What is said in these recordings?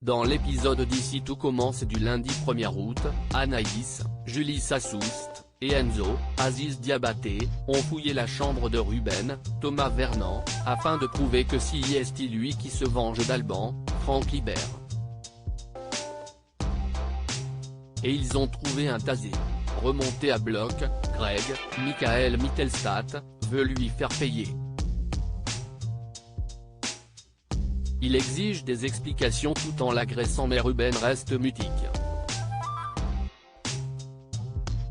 Dans l'épisode d'Ici tout commence du lundi 1er août, Anaïs, Julie Sassoust, et Enzo, Aziz Diabaté, ont fouillé la chambre de Ruben, Thomas Vernant, afin de prouver que c'est lui qui se venge d'Alban, Franck Libert. Et ils ont trouvé un tasé. Remonté à bloc, Greg, Michael Mittelstadt, veut lui faire payer. Il exige des explications tout en l'agressant mais Ruben reste mutique.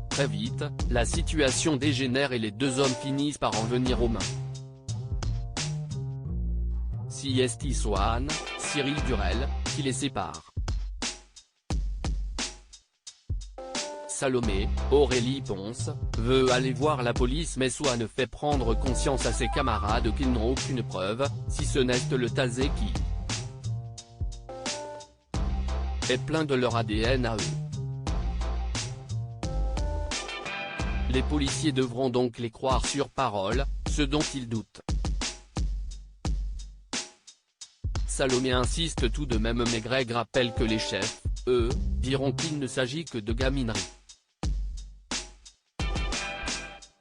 Très vite, la situation dégénère et les deux hommes finissent par en venir aux mains. C'est Swan, Cyril Durel, qui les sépare. Salomé, Aurélie Ponce, veut aller voir la police mais Swan fait prendre conscience à ses camarades qu'ils n'ont aucune preuve, si ce n'est le tasé qui est plein de leur ADN à eux. Les policiers devront donc les croire sur parole, ce dont ils doutent. Salomé insiste tout de même mais Greg rappelle que les chefs, eux, diront qu'il ne s'agit que de gaminerie.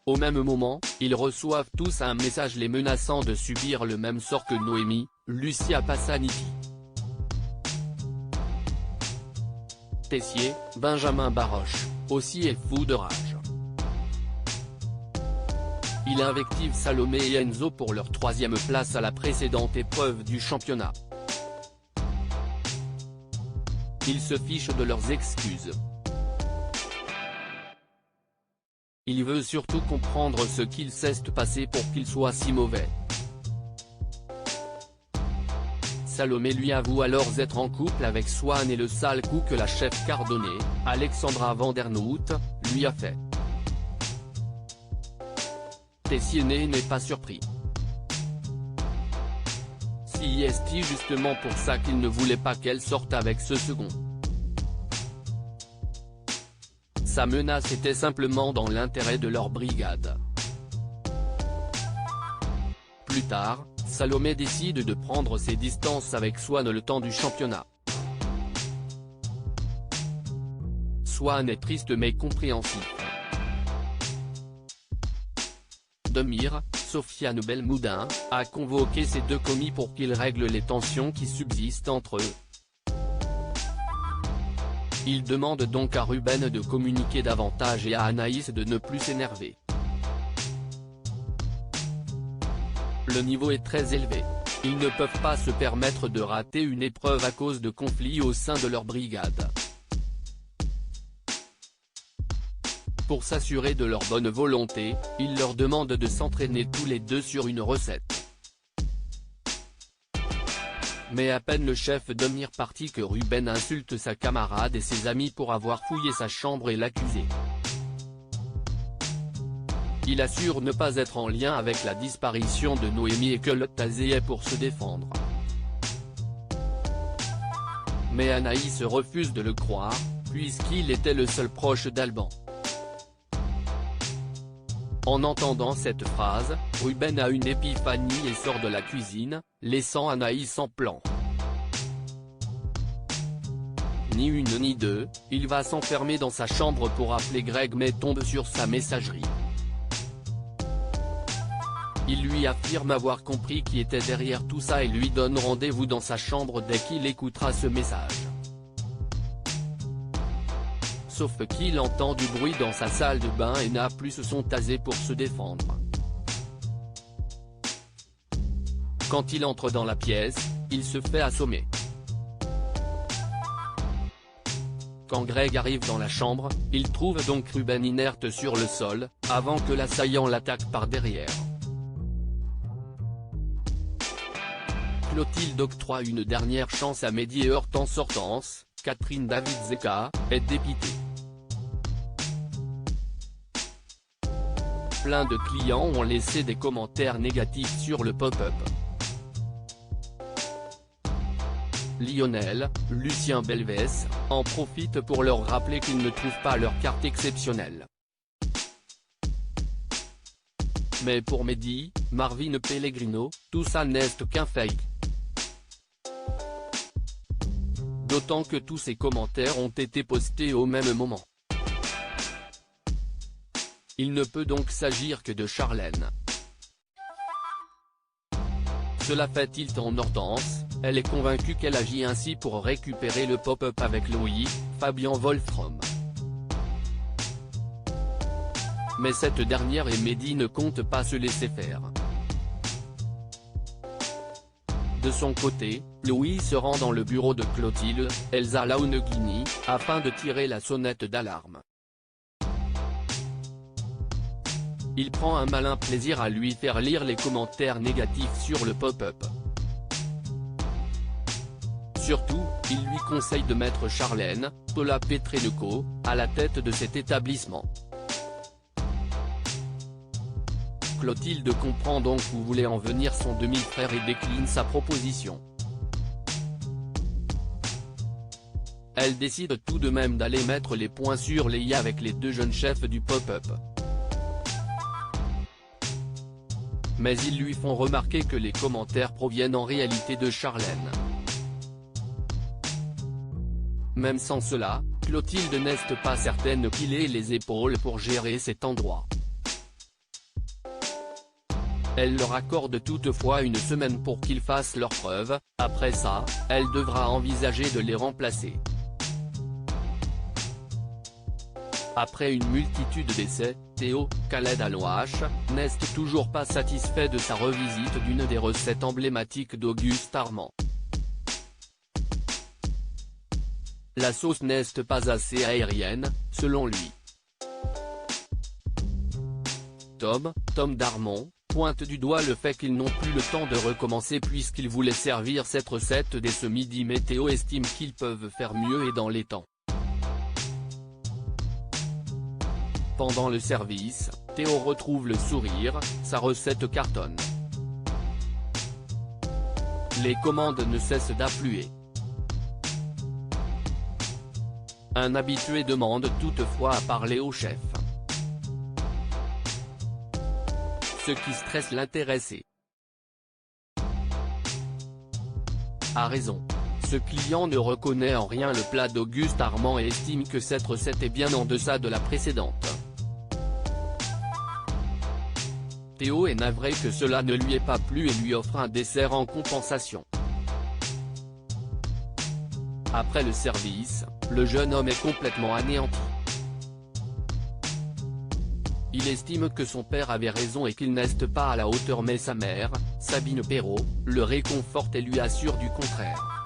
Au même moment, ils reçoivent tous un message les menaçant de subir le même sort que Noémie, Lucia Passaniti, Tessier, Benjamin Baroche, aussi est fou de rage. Il invective Salomé et Enzo pour leur troisième place à la précédente épreuve du championnat. Il se fiche de leurs excuses. Il veut surtout comprendre ce qu'il s'est passé pour qu'il soit si mauvais. Salomé lui avoue alors être en couple avec Swan et le sale coup que la chef Cardonnet, Alexandra Vandernoot, lui a fait. Tessier n'est pas surpris. C'est justement pour ça qu'il ne voulait pas qu'elle sorte avec ce second. Sa menace était simplement dans l'intérêt de leur brigade. Plus tard, Salomé décide de prendre ses distances avec Swan le temps du championnat. Swan est triste mais compréhensif. Demir, Sofiane Belmoudin, a convoqué ces deux commis pour qu'ils règlent les tensions qui subsistent entre eux. Il demande donc à Ruben de communiquer davantage et à Anaïs de ne plus s'énerver. Le niveau est très élevé. Ils ne peuvent pas se permettre de rater une épreuve à cause de conflits au sein de leur brigade. Pour s'assurer de leur bonne volonté, il leur demande de s'entraîner tous les deux sur une recette. Mais à peine le chef Demir parti que Ruben insulte sa camarade et ses amis pour avoir fouillé sa chambre et l'accusé. Il assure ne pas être en lien avec la disparition de Noémie et que le tasé est pour se défendre. Mais Anaïs refuse de le croire, puisqu'il était le seul proche d'Alban. En entendant cette phrase, Ruben a une épiphanie et sort de la cuisine, laissant Anaïs en plan. Ni une ni deux, il va s'enfermer dans sa chambre pour appeler Greg mais tombe sur sa messagerie. Il lui affirme avoir compris qui était derrière tout ça et lui donne rendez-vous dans sa chambre dès qu'il écoutera ce message. Sauf qu'il entend du bruit dans sa salle de bain et n'a plus son tasé pour se défendre. Quand il entre dans la pièce, il se fait assommer. Quand Greg arrive dans la chambre, il trouve donc Ruben inerte sur le sol, avant que l'assaillant l'attaque par derrière. Clotilde octroie une dernière chance à Mehdi et heurte en sortance, Catherine David-Zeka, est dépitée. Plein de clients ont laissé des commentaires négatifs sur le pop-up. Lionel, Lucien Belvès, en profitent pour leur rappeler qu'ils ne trouvent pas leur carte exceptionnelle. Mais pour Mehdi, Marvin Pellegrino, tout ça n'est qu'un fake. d'autant que tous ces commentaires ont été postés au même moment. Il ne peut donc s'agir que de Charlène. Cela fait tilt en Hortense, elle est convaincue qu'elle agit ainsi pour récupérer le pop-up avec Louis, Fabien Wolfram. Mais cette dernière et Mehdi ne comptent pas se laisser faire. De son côté, Louis se rend dans le bureau de Clotilde, Elsa Launeghini, afin de tirer la sonnette d'alarme. Il prend un malin plaisir à lui faire lire les commentaires négatifs sur le pop-up. Surtout, il lui conseille de mettre Charlène, Paula Petrenko, à la tête de cet établissement. Clotilde comprend donc où voulait en venir son demi-frère et décline sa proposition. Elle décide tout de même d'aller mettre les points sur les i avec les deux jeunes chefs du pop-up. Mais ils lui font remarquer que les commentaires proviennent en réalité de Charlène. Même sans cela, Clotilde n'est pas certaine qu'il ait les épaules pour gérer cet endroit. Elle leur accorde toutefois une semaine pour qu'ils fassent leurs preuves, après ça, elle devra envisager de les remplacer. Après une multitude d'essais, Théo, Khaled Alouache, n'est toujours pas satisfait de sa revisite d'une des recettes emblématiques d'Auguste Armand. La sauce n'est pas assez aérienne, selon lui. Tom Darmon, pointe du doigt le fait qu'ils n'ont plus le temps de recommencer puisqu'ils voulaient servir cette recette dès ce midi, mais Théo estime qu'ils peuvent faire mieux et dans les temps. Pendant le service, Théo retrouve le sourire, sa recette cartonne. Les commandes ne cessent d'affluer. Un habitué demande toutefois à parler au chef. Ce qui stresse l'intéressé. A raison. Ce client ne reconnaît en rien le plat d'Auguste Armand et estime que cette recette est bien en deçà de la précédente. Théo est navré que cela ne lui ait pas plu et lui offre un dessert en compensation. Après le service, le jeune homme est complètement anéanti. Il estime que son père avait raison et qu'il n'est pas à la hauteur, mais sa mère, Sabine Perrault, le réconforte et lui assure du contraire.